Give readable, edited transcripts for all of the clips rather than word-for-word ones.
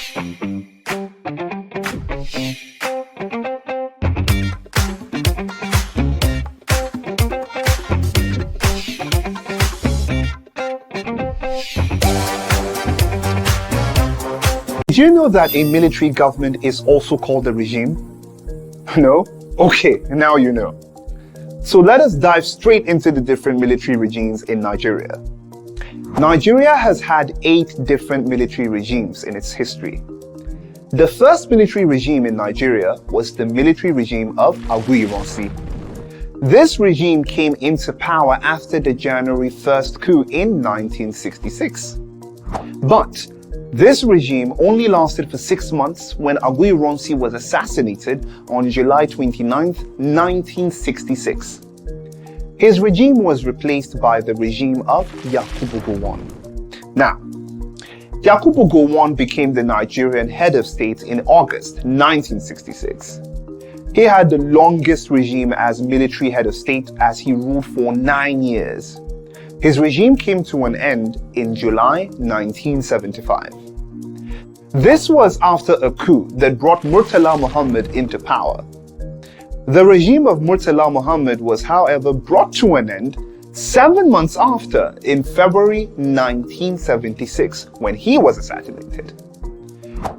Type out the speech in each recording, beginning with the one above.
Did you know that a military government is also called a regime? No? Okay, now you know. So let us dive straight into the different military regimes in Nigeria. Nigeria has had 8 different military regimes in its history. The first military regime in Nigeria was the military regime of Aguiyi-Ironsi. This regime came into power after the January 1st coup in 1966. But this regime only lasted for 6 months when Aguiyi-Ironsi was assassinated on July 29, 1966. His regime was replaced by the regime of Yakubu Gowon. Now, Yakubu Gowon became the Nigerian head of state in August 1966. He had the longest regime as military head of state as he ruled for 9 years. His regime came to an end in July 1975. This was after a coup that brought Murtala Muhammad into power. The regime of Murtala Muhammad was, however, brought to an end 7 months after, in February 1976, when he was assassinated.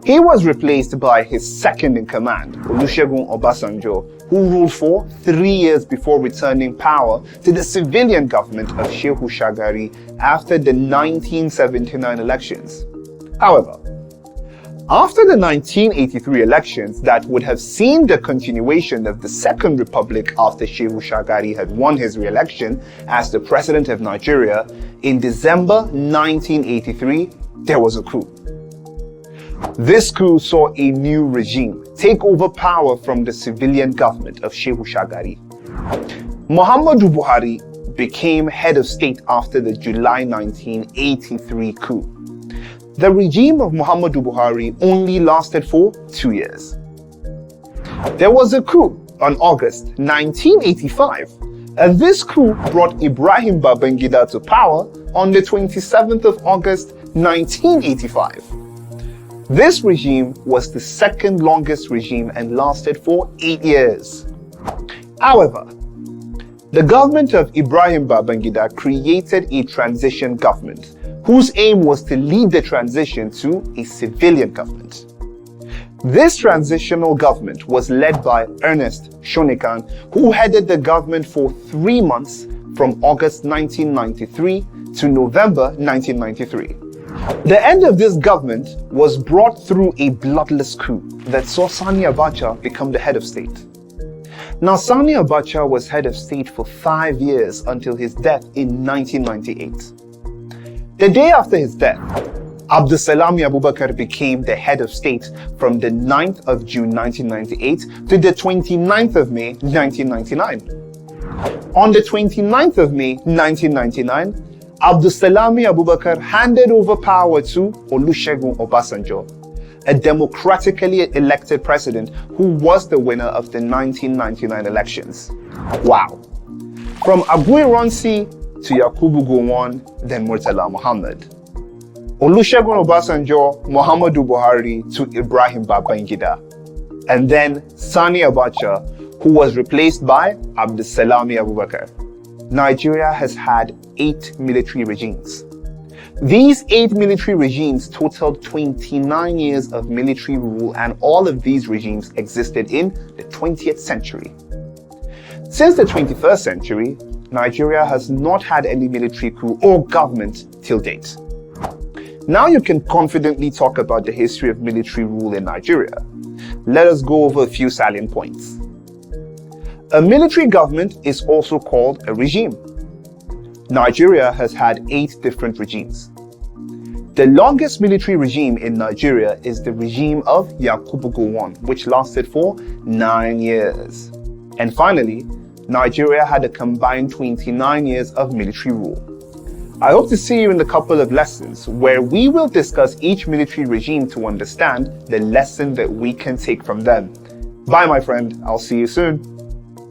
He was replaced by his second-in-command, Olusegun Obasanjo, who ruled for 3 years before returning power to the civilian government of Shehu Shagari after the 1979 elections. However, after the 1983 elections that would have seen the continuation of the Second Republic after Shehu Shagari had won his re-election as the president of Nigeria, in December 1983, there was a coup. This coup saw a new regime take over power from the civilian government of Shehu Shagari. Muhammadu Buhari became head of state after the July 1983 coup. The regime of Muhammadu Buhari only lasted for 2 years. There was a coup on August 1985, and this coup brought Ibrahim Babangida to power on the 27th of August 1985. This regime was the second longest regime and lasted for 8 years. However, the government of Ibrahim Babangida created a transition government whose aim was to lead the transition to a civilian government. This transitional government was led by Ernest Shonekan, who headed the government for 3 months from August 1993 to November 1993. The end of this government was brought through a bloodless coup that saw Sani Abacha become the head of state. Now, Sani Abacha was head of state for 5 years until his death in 1998. The day after his death, Abdulsalami Abubakar became the head of state from the 9th of June 1998 to the 29th of May 1999. On the 29th of May 1999, Abdulsalami Abubakar handed over power to Olusegun Obasanjo, a democratically elected president who was the winner of the 1999 elections. Wow. From Aguiyi-Ironsi to Yakubu Gowon, then Murtala Muhammad. Olusegun Obasanjo, Muhammadu Buhari to Ibrahim Babangida. And then Sani Abacha, who was replaced by Abdulsalami Abubakar. Nigeria has had 8 military regimes. These 8 military regimes totaled 29 years of military rule, and all of these regimes existed in the 20th century. Since the 21st century, Nigeria has not had any military coup or government till date. Now you can confidently talk about the history of military rule in Nigeria. Let us go over a few salient points. A military government is also called a regime. Nigeria has had 8 different regimes. The longest military regime in Nigeria is the regime of Yakubu Gowon, which lasted for 9 years. And finally, Nigeria had a combined 29 years of military rule. I hope to see you in a couple of lessons where we will discuss each military regime to understand the lesson that we can take from them. Bye, my friend. I'll see you soon.